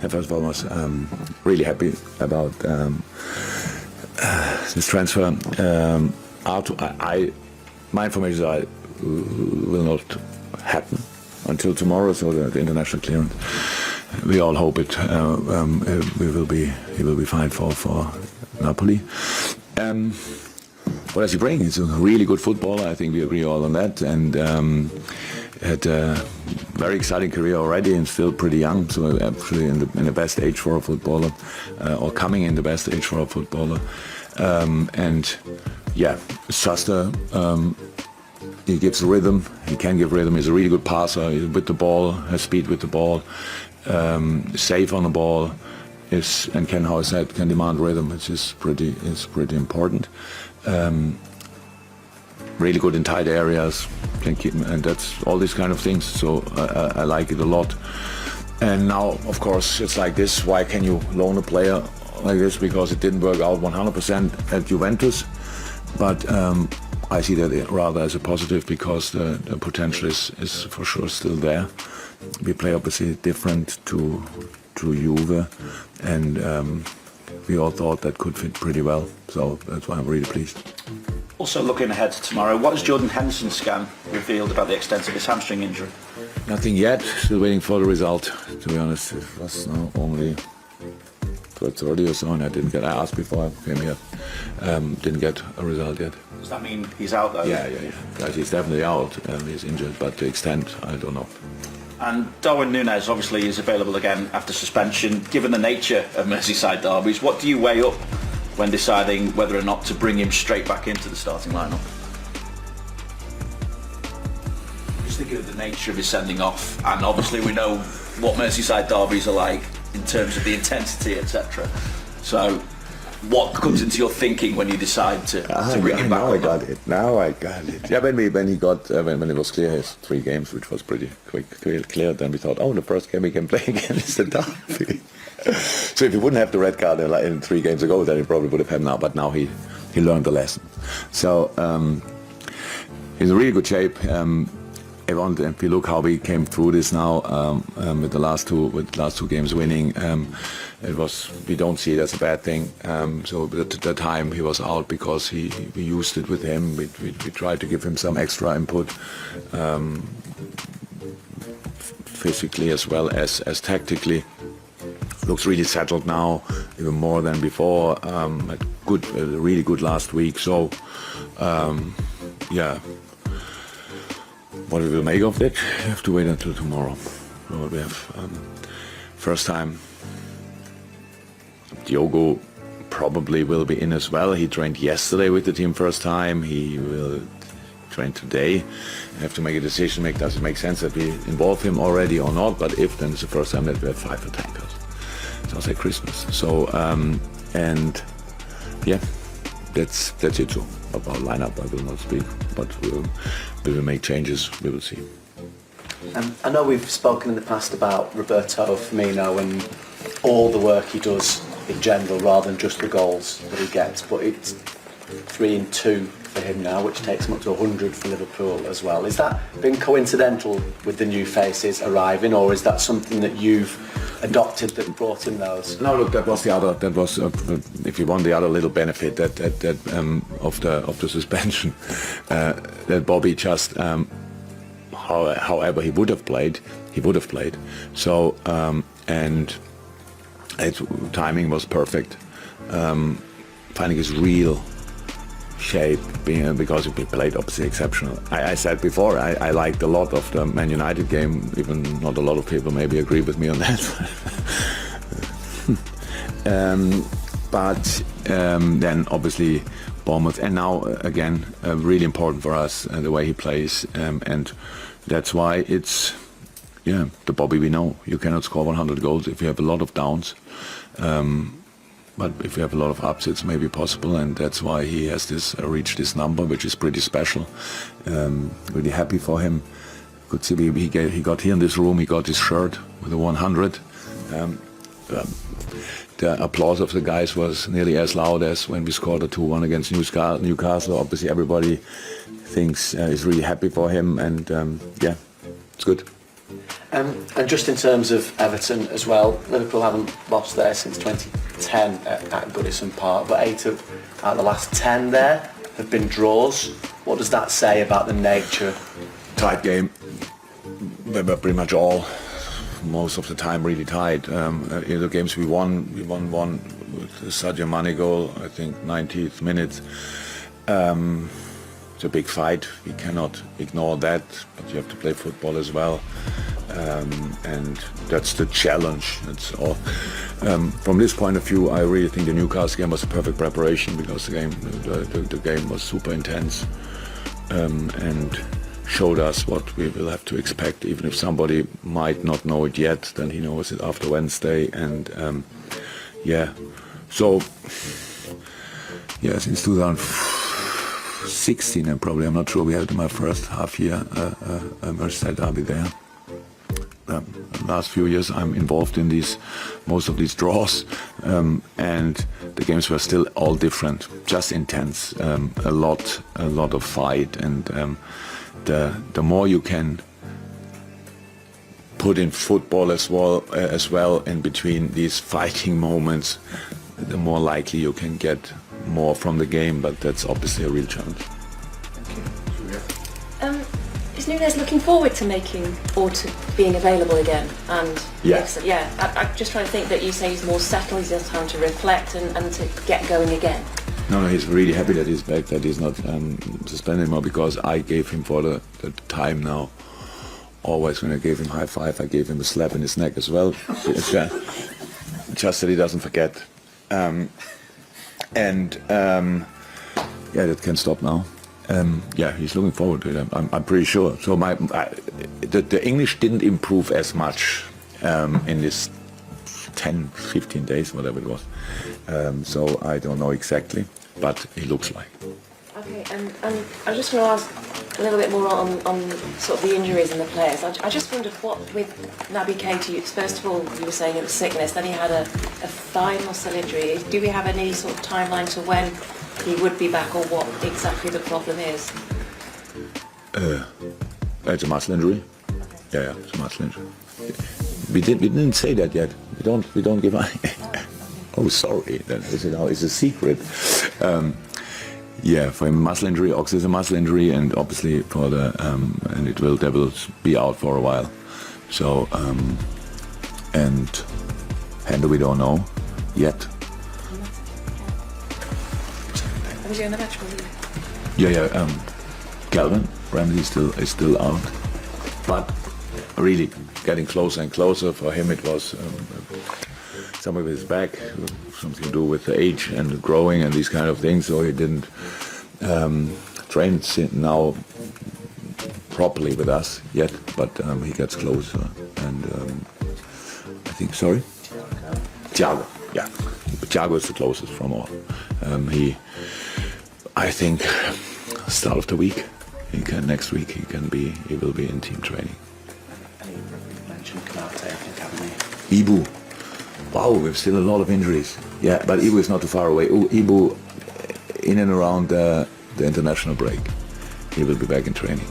first of all, I was really happy about this transfer. My information is I will not happen until tomorrow, so the international clearance. We all hope it. He will be fine for Napoli. What does he bring? He's a really good footballer. I think we agree all on that. And had a very exciting career already, and still pretty young. So actually in the best age for a footballer, or coming in the best age for a footballer. And yeah, Suster. He gives rhythm. He can give rhythm. He's a really good passer. He's with the ball, has speed with the ball, safe on the ball, and can, how I said, can demand rhythm, which is pretty important. Really good in tight areas, can keep, and that's all these kind of things. So I like it a lot. And now, of course, it's like this. Why can you loan a player like this? Because it didn't work out 100% at Juventus, but. I see that rather as a positive, because the potential is for sure still there. We play obviously different to Juve, and we all thought that could fit pretty well. So that's why I'm really pleased. Also looking ahead to tomorrow, what has Jordan Henderson's scan revealed about the extent of his hamstring injury? Nothing yet. Still waiting for the result. To be honest, it was now only 12:30 or so, and I asked before I came here. Didn't get a result yet. Does that mean he's out though? Yeah. He's definitely out. He's injured, but the extent, I don't know. And Darwin Nunez obviously is available again after suspension. Given the nature of Merseyside derbies, what do you weigh up when deciding whether or not to bring him straight back into the starting lineup? Just thinking of the nature of his sending off, and obviously we know what Merseyside derbies are like in terms of the intensity, etc. So, what comes into your thinking when you decide to bring him back? Now I got it. Yeah, when it was clear his 3 games, which was pretty clear, then we thought, the first game he can play again is the derby. So if he wouldn't have the red card in 3 games ago, then he probably would have had now. But now he learned the lesson. So he's in really good shape. If you look how we came through this now with the last two games winning, we don't see it as a bad thing. So at the time he was out because we used it with him. We tried to give him some extra input, physically as well as tactically. Looks really settled now, even more than before. Really good last week. So yeah. What we will make of it, we have to wait until tomorrow. So we have first time. Diogo probably will be in as well. He trained yesterday with the team first time. He will train today. We have to make a decision. Does it make sense that we involve him already or not? But if, then it's the first time that we have 5 attackers. Sounds like Christmas. So and yeah, that's it too. About lineup I will not speak, but we will make changes. We will see. I know we've spoken in the past about Roberto Firmino and all the work he does in general, rather than just the goals that he gets. But it's 3 and 2 for him now, which takes him up to 100 for Liverpool as well. Is that been coincidental with the new faces arriving, or is that something that you've adopted that brought in those? No, look, that was the other. That was, if you want, the other little benefit that of the suspension. That Bobby just, however he would have played. So and its timing was perfect. Finding his real shape, because he played obviously exceptional. I said before, I liked a lot of the Man United game, even not a lot of people maybe agree with me on that. But then obviously Bournemouth, and now again really important for us the way he plays, and that's why it's the Bobby we know. You cannot score 100 goals if you have a lot of downs. But if you have a lot of ups, it's maybe possible, and that's why he has reached this number, which is pretty special. Really happy for him. Could see he got here in this room. He got his shirt with the 100. The applause of the guys was nearly as loud as when we scored a 2-1 against Newcastle. Obviously, everybody thinks is really happy for him, and it's good. And just in terms of Everton as well, Liverpool haven't lost there since 2010 at Goodison Park, but 8 out of the last 10 there have been draws. What does that say about the nature? Tight game. They were pretty much all, most of the time, really tight. In the games we won one with the Sadio Mane goal, I think 90th minute. It's a big fight. We cannot ignore that, but you have to play football as well. And that's the challenge. That's all. From this point of view, I really think the Newcastle game was a perfect preparation because the game was super intense and showed us what we will have to expect. Even if somebody might not know it yet, then he knows it after Wednesday. And since 2016, and probably, I'm not sure, we had my first half year Merseyside derby there. Last few years I'm involved in most of these draws, and the games were still all different, just intense, a lot of fight, and the more you can put in football as well in between these fighting moments, the more likely you can get more from the game, but that's obviously a real challenge. Is Nunez looking forward to making or to being available again? And yeah, I'm just trying to think that you say he's more settled, he's has time to reflect and to get going again. No, he's really happy that he's back, that he's not suspended anymore, because I gave him for the time now. Always when I gave him high five, I gave him a slap in his neck as well. Just that he doesn't forget. That can stop now. He's looking forward to it. I'm pretty sure. So the English didn't improve as much in this 10, 15 days, whatever it was. So I don't know exactly, but it looks like. Okay, and I just want to ask a little bit more on sort of the injuries and the players. I just wondered what with Naby Keita. First of all, you were saying it was sickness. Then he had a thigh muscle injury. Do we have any sort of timeline to when he would be back, or what exactly the problem is? It's a muscle injury. Okay. Yeah, it's a muscle injury. We didn't say that yet. We don't give. Oh, sorry. That is a secret. For a muscle injury, Ox is a muscle injury, and obviously for the and they will be out for a while. So and Hendo we don't know yet. Was he on the match? Calvin Ramsey is still out, but really getting closer and closer. For him, it was something with his back, something to do with the age and growing and these kind of things. So he didn't train now properly with us yet, but he gets closer. And I think, sorry, Thiago. Yeah, Thiago is the closest from all. I think start of the week. Next week he will be in team training. You mentioned Canate, I think, haven't Ibu. Wow, we've still a lot of injuries. Yeah, but Ibu is not too far away. Ibu, in and around the international break, he will be back in training.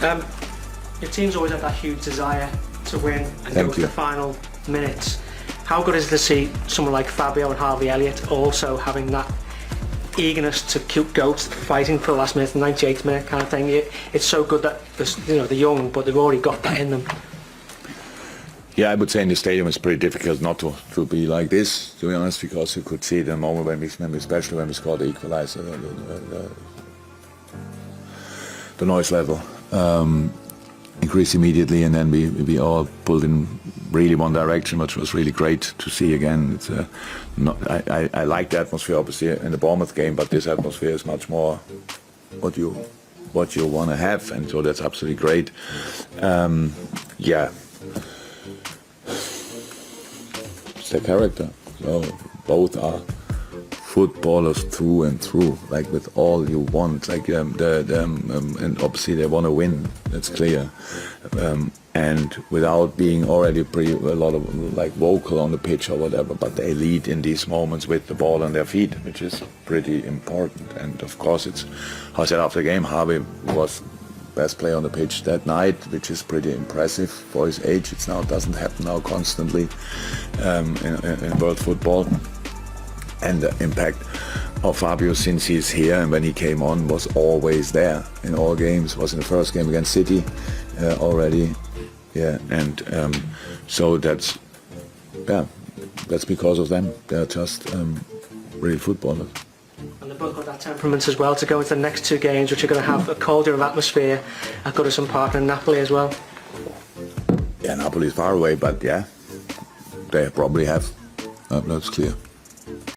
Your team's always had that huge desire to win and Thank go to you. the final minutes. How good is it to see someone like Fabio and Harvey Elliott also having that eagerness to keep fighting for the last minute, the 98th minute kind of thing? It's so good that they're young, but they've already got that in them. Yeah, I would say in the stadium it's pretty difficult not to be like this, to be honest, because you could see the moment especially when we scored the equalizer, the noise level increased immediately, and then we all pulled in really one direction, which was really great to see again. It's I like the atmosphere obviously in the Bournemouth game, but this atmosphere is much more what you want to have, and so that's absolutely great. It's their character. So both are footballers through and through, like with all you want. Like and obviously they want to win. That's clear. And without being already a lot of like vocal on the pitch or whatever, but they lead in these moments with the ball on their feet, which is pretty important. And of course, it's, how I said after the game, Harvey was best player on the pitch that night, which is pretty impressive for his age. It doesn't happen now constantly in world football. And the impact of Fabio since he's here and when he came on was always there in all games. Was in the first game against City already, and so that's because of them. They're just real footballers. And they've both got that temperament as well to go into the next two games, which are going to have a colder of atmosphere at Goodison Park and Napoli as well. Yeah, Napoli is far away, but yeah, they probably have. That's clear.